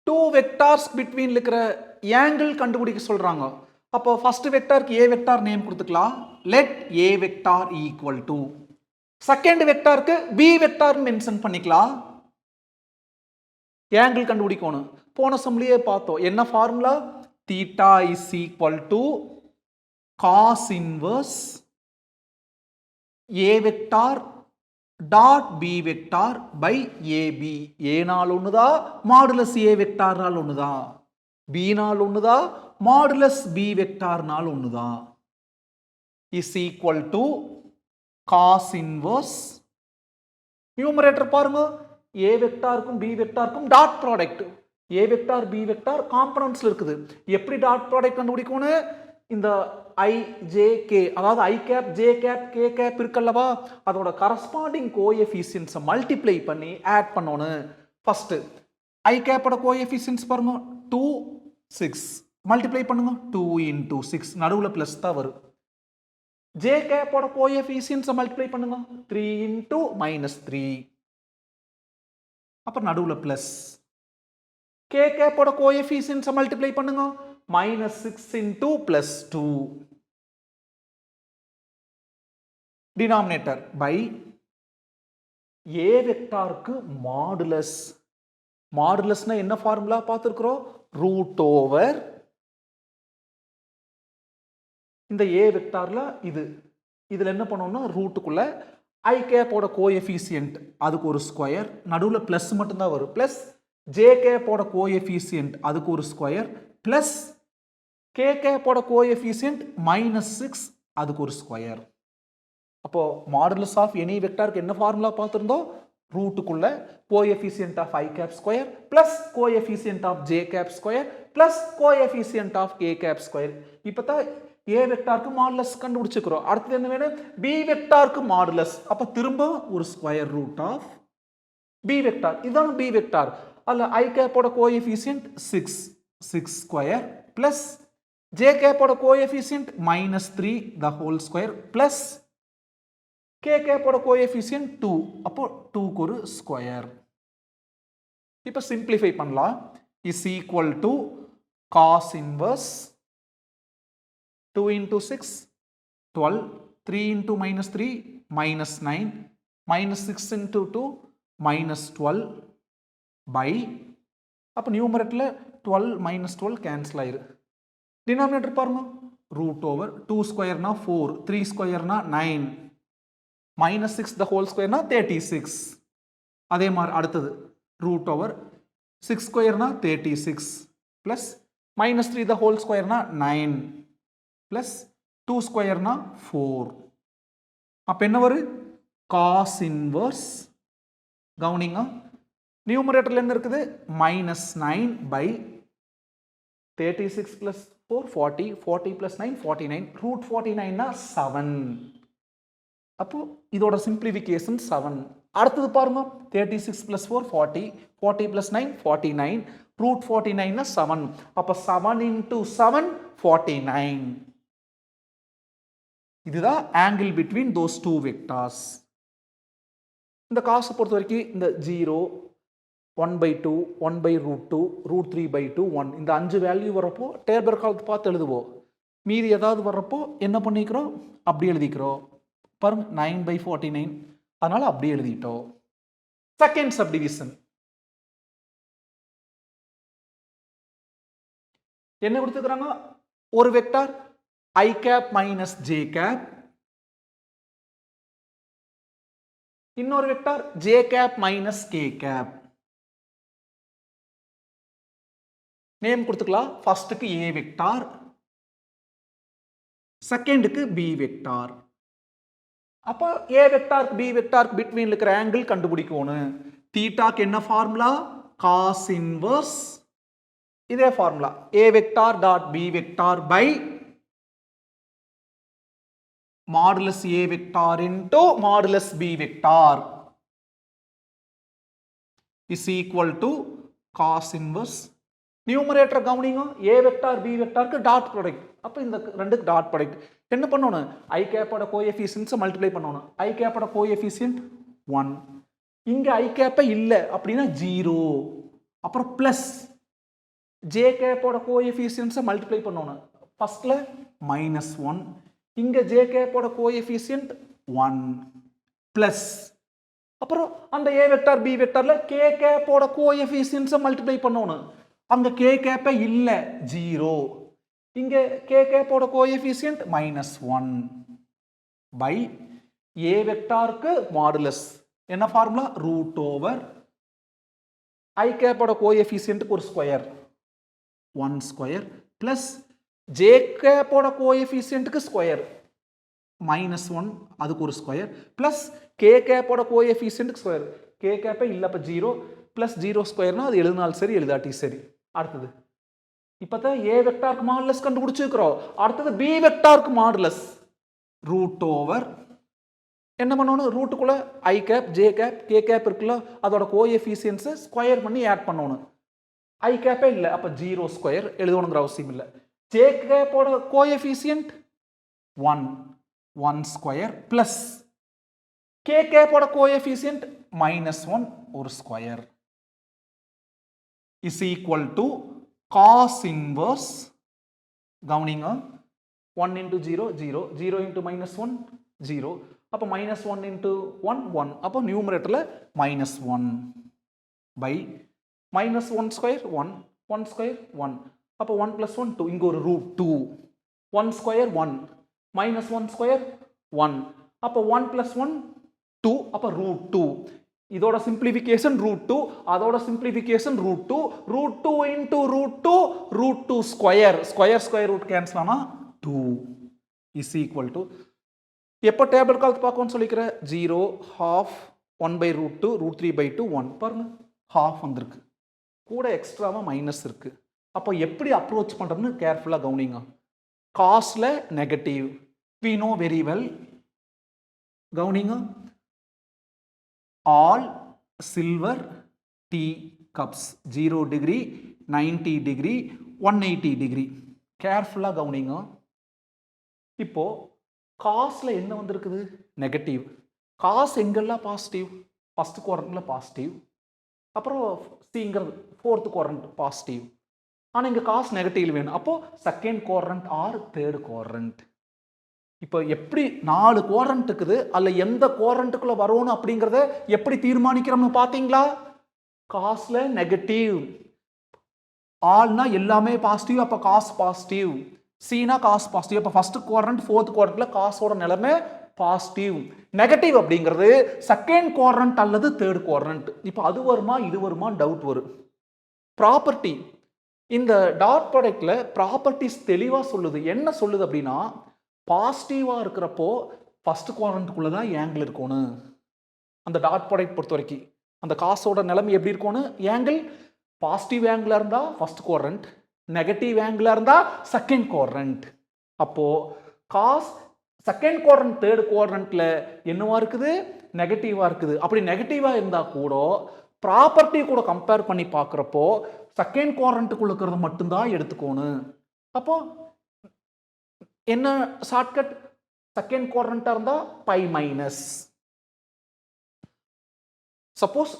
Two vectors between இருக்கிற angle கண்டுபிடிக்க சொல்றாங்க. அப்போ ஃபர்ஸ்ட் வெக்டாருக்கு ஏ வெக்டார் நேம் கொடுத்துக்கலாம். Let A vector equal to second வெக்டாருக்கு பி வெக்டார் மென்ஷன் பண்ணிக்கலாம். ஆங்கிள் கண்டுபிடிக்கணும். போன சம்லயே பார்த்தோம். என்ன formula? Theta is equal to cos inverse A vector dot B vector by AB. A நாள் ஒண்ணுதா, மாடுலஸ் ஏ வெக்டார் நாள் ஒண்ணுதா, பி நாள் ஒண்ணுதா, மாடுலஸ் பி வெக்டார் நாள் ஒண்ணுதா. Is equal to cos inverse numerator பாருங்க, ஏ வெக்டாருக்கும் பி வெக்டாருக்கும் dot product. A vector B vector காம்பனன்ட்ஸ்ல இருக்குது. எப்படி டாட் ப்ராடக்ட் கண்டுபிடிக்கணும்? இந்த ஐ ஜே கே, அதாவது I cap J cap K cap இருக்கல்லவா, அதோட கரஸ்பாண்டிங் கோஎஃபிஷியன்ஸை மல்டிப்ளை பண்ணி ஆட் பண்ணணும். ஃபர்ஸ்ட் ஐ கேப்போட கோஎஃபிஷியன்ஸ் பாருங்க 2 6 மல்டிப்ளை பண்ணுங்க 2 into 6 நடுவுல பிளஸ் தான் வரும். ஜே கேப்போட கோஎஃபிஷியன்ஸை மல்டிப்ளை பண்ணுங்க 3 into -3 அப்புறம் நடுவுல பிளஸ். கே கேப்போட கோஎஃபிஷியன்ஸை மல்டிப்ளை பண்ணுங்க -6 into +2 டினாமினேட்டர் பை ஏ வெக்டாருக்கு மாடுலஸ். மாடுலஸ்னா என்ன ஃபார்முலா பார்த்துருக்கிறோம்? ரூட் ஓவர் இந்த ஏ வெக்டார்ல இதுல என்ன பண்ணணும்னா ரூட்டுக்குள்ள ஐ கேப்போட கோஎஃபிஷியன்ட் அதுக்கு ஒரு ஸ்கொயர், நடுவில் பிளஸ் மட்டும்தான் வரும், பிளஸ் ஜே கேப்போட கோஎஃபிஷியன்ட் அதுக்கு ஒரு ஸ்கொயர், பிளஸ் கே கேப்போட கோஎஃபிஷியன்ட் -6 அதுக்கு ஒரு ஸ்கொயர். அப்போ மாடுலஸ் ஆஃப் எனி வெக்டாருக்கு என்ன ஃபார்முலா பார்த்துருந்தோம்? ரூட்டுக்குள்ள coefficient of I cap square plus coefficient of J cap square plus coefficient of K cap square. இப்போ தான் ஏ வெக்டாருக்கு மாடுலஸ் கண்டுபிடிச்சுக்கிறோம். அடுத்தது என்ன வேணும்? பி வெக்டாருக்கு மாடுலஸ். அப்போ திரும்ப ஒரு square root of B vector. இதுதான் பி வெக்டார். அதில் ஐ கேப்போட கோஎஃபிஷியன்ட் 6 ஸ்கொயர் பிளஸ் ஜே கேப்போட coefficient -3 the whole square plus K கேப்போட கோஎஃபிஷியன்ட் 2. அப்போ 2க்கு ஒரு ஸ்கொயர். இப்போ சிம்பிளிஃபை பண்ணலாம். Is equal to cos inverse 2 into 6 12, 3 into -3 -9, -6 into 2 -12 by அப்போ நியூமரேட்டர்ல 12 -12 கேன்சல் ஆயிரு. டினாமினேட்டர் பாருங்க ரூட் ஓவர் 2 ஸ்கொயர்னா 4, 3 ஸ்கொயர்னா 9, -6 the whole square 36. அதே மாதிரி அடுத்தது ரூட் ஓவர் 6 ஸ்கொயர்னா 36 plus -3 the whole square 9 plus 2 ஸ்கொயர்னா 4. அப்போ என்ன வரும்? Cos inverse. கவனிங்க, நியூமரேட்டர்ல என்ன இருக்குது? -9 by 36 plus 4 40, 40 plus 9 49, root 49 7. அப்போ இதோட சிம்பிளிஃபிகேஷன் 7. அடுத்தது பாருங்க 36 plus 4 40, 40 plus 9 49, root 49 7. அப்போ 7 into 7 49. இதுதான் angle between those two vectors. இந்த காசை பொறுத்த வரைக்கும் இந்த 0 1/2 1/√2 √3/2 1 இந்த 5 வேல்யூ வரப்போ டேபர் காலத்து பார்த்து எழுதுவோம். மீதி ஏதாவது வர்றப்போ என்ன பண்ணிக்கிறோம்? அப்படி எழுதிக்கிறோம். பாருங்க 9/49 அதனால அப்படியே எழுதிட்டோம். செகண்ட் சப்டிவிஷன் என்ன கொடுத்துக்கிறாங்க? ஒரு vector I cap minus J cap, இன்னொரு vector J cap minus K cap. Name கொடுத்துக்கலாம். ஃபர்ஸ்ட்டுக்கு ஏ வெக்டார், செகண்டுக்கு பி வெக்டார். அப்போ A vector B vector between இருக்கிற ஆங்கிள் கண்டுபிடிக்கணும். தீட்டாக்கு என்ன ஃபார்முலா? Cos inverse. இதே formula A vector dot B vector by modulus A vector into modulus B vector is equal to cos inverse. Numerator கவனிங்க, A vector B வெக்டாருக்கு dot product. அப்போ இந்த ரெண்டுக்கு டாட் ப்ராடக்ட் என்ன பண்ணணும்? ஐ கேப்போட கோஎஃபிஷியன்ட்ஸை மல்டிப்ளை பண்ணணும். ஐ கேப்போட கோஎஃபிஷியன்ட் 1, இங்கே ஐ கேப்பை இல்லை அப்படின்னா 0, அப்புறம் ப்ளஸ் ஜே கேப்போட கோஎஃபிஷியன்ஸை மல்டிப்ளை பண்ணணும். ஃபர்ஸ்ட்ல -1, இங்க ஜே கேப்போட கோஎஃபிஷியன்ட் 1 பிளஸ் அப்புறம் அந்த ஏ வெக்டார் பி வெக்டார்ல கே கேப்போட கோஎஃபிஷியன்ஸை மல்டிப்ளை பண்ணணும். அங்க கே கேப்பே இல்ல 0, இங்க கே கேப்போட கோஎஃபிஷியன்ட் -1 பை ஏ வெக்டாருக்கு மாடுலஸ் என்ன ஃபார்முலா √ ஐ கேப்போட கோஎஃபிஷியன்ட்க்கு ஒரு ஸ்கொயர் 1 ஸ்கொயர் பிளஸ் ஜே கேப்போட கோஎஃபிஷியன்ட்க்கு ஸ்கொயர் -1 அதுக்கு ஒரு ஸ்கொயர் பிளஸ் கே கேப்போட கோஎஃபிஷியன்ட்க்கு ஸ்கொயர். கே கேப்பே இல்ல அப்ப 0 பிளஸ் 0 ஸ்கொயர்னா அது எழுதினாலும் சரி எழுதாட்டி சரி. அடுத்தது இப்பதான் ஏ வெக்டாருக்கு மாடுலஸ் கண்டுபிடிச்சிருக்கிறோம். அடுத்தது பி வெக்டாருக்கு மாடுலஸ் √ என்ன பண்ணணும் ரூட்டுக்குள்ள I cap J cap K cap இருக்குல்ல அதோட கோஎஃபிஷியன்ஸை ஸ்கொயர் பண்ணி ஆட் பண்ணணும். ஐ கேப்பே இல்லை அப்ப 0 ஸ்கொயர் எழுதணுங்கிற அவசியம் இல்லை. ஜே கேப்போட கோஎஃபிஷியன்ட் 1 ஸ்கொயர் பிளஸ் கே கேப்போட கோஎஃபிஷியன்ட் -1 ஒரு square is equal to cos inverse கவனிங்க 1 into 0 0 0 into -1 0 அப்போ -1 into 1 1 அப்போ நியூமரேட்டர்ல -1 பை -1 ஸ்கொயர் 1 1 ஸ்கொயர் 1 அப்போ 1 plus 1 2 இங்க ஒரு √2 1 ஸ்கொயர் 1 -1 ஸ்கொயர் 1 அப்போ 1 plus 1 2 அப்போ √2 இதோட சிம்பிளிஃபிகேஷன் √2 அதோட simplification √2 √2 into √2 square square square root cancel ஆனா 2 இஸ் ஈக்குவல் டு எப்போ டேபிள் கால்த்து பார்க்கணும்னு சொல்லிக்கிற 0 ½ 1/√2 √3/2 1 பாருங்க ½ வந்திருக்கு கூட எக்ஸ்ட்ராவா மைனஸ் இருக்கு. அப்போ எப்படி அப்ரோச் பண்றதுன்னு கேர்ஃபுல்லா கவனிங்க. காஸ்ட்ல negative we know very well கவனிங்க all silver tea cups 0 degree 90 degree 180 degree கேர்ஃபுல்லா கவனிங்க. இப்போ காஸ்ட்ல என்ன வந்திருக்குது நெகட்டிவ். காஸ் எங்கெல்லாம் பாசிட்டிவ் ஃபர்ஸ்ட் குவாட்ரண்ட்ல பாசிட்டிவ் அப்புறம் சிங்கிறது ஃபோர்த் குவாட்ரண்ட் பாசிட்டிவ். ஆனா இங்க காஸ் நெகட்டிவ் வேணும். அப்போ second quadrant or third quadrant. இப்போ எப்படி 4 குவாட்ரண்ட் இருக்குது அல்ல எந்த குவாட்ரண்ட்டுக்குள்ள வரணும் அப்படிங்கறத எப்படி தீர்மானிக்கிறோம்னு பாத்தீங்களா? காஸ்ல நெகட்டிவ் ஆல்னா எல்லாமே பாசிட்டிவ் அப்ப காஸ் பாசிட்டிவ் சீனா காஸ் பாசிட்டிவ் அப்ப ஃபர்ஸ்ட் குவாட்ரண்ட் ஃபோர்த் குவாட்ரண்ட்ல காஸோட நிலைமை பாசிட்டிவ். நெகட்டிவ் அப்படிங்கிறது செகண்ட் குவாட்ரண்ட் அல்லது தேர்ட் குவாட்ரண்ட். இப்போ அது வருமா இது வருமா டவுட் வரும். ப்ராப்பர்ட்டி இந்த டாட் ப்ராடக்ட்ல ப்ராப்பர்ட்டிஸ் தெளிவா சொல்லுது. என்ன சொல்லுது அப்படின்னா பாசிட்டிவா இருக்கிறப்போ ஃபர்ஸ்ட் குவாட்ரண்ட்டுக்குள்ள தான் ஆங்கிள் இருக்கணும். அந்த டாட் ப்ராடக்ட் பொறுத்த வரைக்கும் அந்த காசோட நிலைமை எப்படி இருக்கணும் ஆங்கிள் பாசிட்டிவ் ஆங்கிளா இருந்தா ஃபர்ஸ்ட் குவாட்ரண்ட் நெகட்டிவ் ஆங்கிளா இருந்தா செகண்ட் குவாட்ரண்ட். அப்போ காஸ் செகண்ட் குவாட்ரண்ட் தேர்ட் குவாட்ரண்ட்ல என்னவா இருக்குது நெகட்டிவா இருக்குது. அப்படி நெகட்டிவா இருந்தா கூட ப்ராப்பர்ட்டி கூட கம்பேர் பண்ணி பார்க்குறப்போ செகண்ட் குவாட்ரண்ட்டுக்குள்ள இருக்கிறது மட்டும்தான் எடுத்துக்கணும். அப்போ என்ன ஷார்ட்கட் செகண்ட் குவாட்ரண்டா இருந்தா பை மைனஸ். சப்போஸ்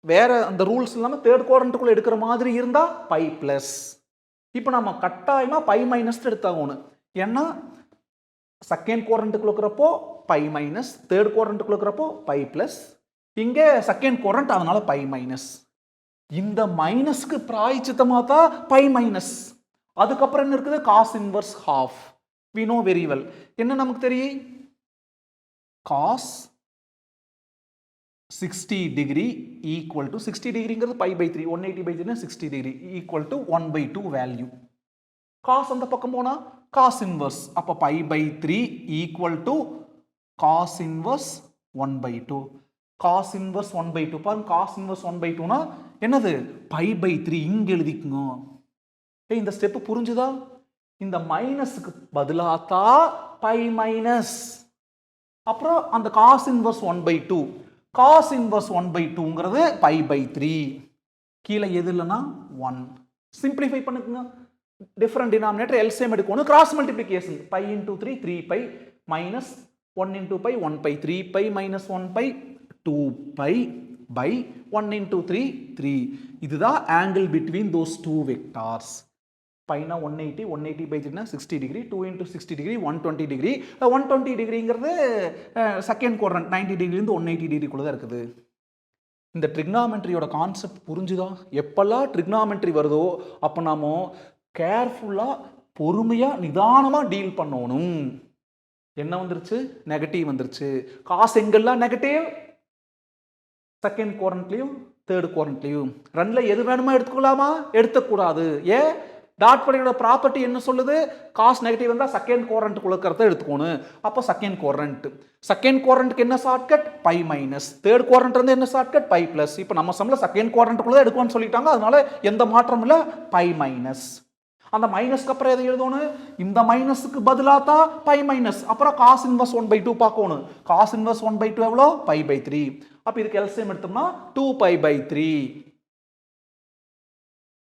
வேற அந்த ரூல்ஸ் இல்லாம தேர்ட் குவாட்ரண்ட்டுக்குள்ள எடுக்கிற மாதிரி இருந்தா பை பிளஸ். இப்போ நம்ம கட்டாயமா பை மைனஸ் எடுத்தாகணும். ஏன்னா செகண்ட் குவாட்ரண்ட்டுக்குள்ள இருக்கிறப்போ பை மைனஸ் தேர்ட் குவாட்ரண்ட்டுக்குள்ள இருக்கிறப்போ பை பிளஸ். இங்கே செகண்ட் குவாட்ரண்ட் அதனால பை மைனஸ். இந்த மைனஸ்க்கு பிராயச்சித்தமா தான் பை மைனஸ். அதுக்கப்புறம் என்ன இருக்குது cos inverse half. we know very well என்ன நமக்கு தெரியும் cos 60 degree equal to 60 degreeங்கிறது pi by 3 180/3 60 degree equal to 1/2 value. cos அந்த பக்கம் போனா cos inverse அப்ப pi by 3 equal to cos inverse 1/2. cos inverse 1/2 பாருங்க cos inverse 1/2 னா என்னது pi by 3 இங்க எழுதிக்குங்க. இந்த ஸ்டெப் புரிஞ்சுதா? இந்த மைனஸ்க்கு பதிலாத்தா பை மைனஸ் அப்புறம் அந்த cos inverse 1/2 cos inverse 1/2ங்கிறது பை பை 3 கீழே எது இல்லைன்னா 1 சிம்பிளிஃபை பண்ணுங்க. டிஃபரெண்ட் டினாமினேட்டர் எல்சிஎம் எடுக்கணும். Cross multiplication pi into 3 3 pi minus 1 into pi 1 by 3 pi minus 1 by 2 pi by 1 into 3 3. இதுதான் angle between those two vectors. பைனா 180 180 by 3 60 degree 2 into 60 degree 120 degree 120 டிகிரிங்கிறது second quadrant 90 டிகிரிலேருந்து 180 டிகிரிக்குள்ள தான் இருக்குது. இந்த ட்ரிக்னாமெட்ரியோட concept புரிஞ்சுதா? எப்பெல்லாம் trigonometry வருதோ அப்போ நாம கேர்ஃபுல்லாக பொறுமையாக நிதானமாக டீல் பண்ணணும். என்ன வந்துருச்சு? நெகட்டிவ் வந்துருச்சு. காசு எங்கெல்லாம் நெகட்டிவ்? செகண்ட் குவாட்ரண்ட்லையும் தேர்ட் குவாட்ரண்ட்லையும். ரெண்டில் எது வேணுமா எடுத்துக்கலாமா? எடுத்துக்கூடாது. ஏன்? டாட் ப்ராடக்டோட ப்ராப்பர்ட்டி என்ன சொல்லுது? காஸ் நெகட்டிவ் வந்தால் செகண்ட் குவாட்ரண்ட்டுக்குள்ள இருக்கிறத எடுத்துக்கணும். அப்போ செகண்ட் குவாட்ரண்ட். செகண்ட் குவாட்ரண்ட்டுக்கு என்ன shortcut? Pi minus. Third quadrant வந்து என்ன ஷார்ட்கட்? By plus. இப்போ நம்ம சம்ல செகண்ட் குவாட்ரண்ட்டுக்குள்ள எடுக்கணும்னு சொல்லிட்டாங்க, அதனால எந்த மாற்றமும் இல்லை, பை மைனஸ். அந்த மைனஸ்க்கு அப்புறம் எதை எழுதணும்? இந்த மைனஸுக்கு பதிலாக தான் பை மைனஸ். அப்புறம் காஸ் இன்வர்ஸ் 1/2 பார்க்கணும். காஸ் இன்வர்ஸ் 1/2 எவ்வளோ? Pi by 3. அப்போ இதுக்கு எல்சிஎம் எடுத்தோம்னா 2 பை பை 3.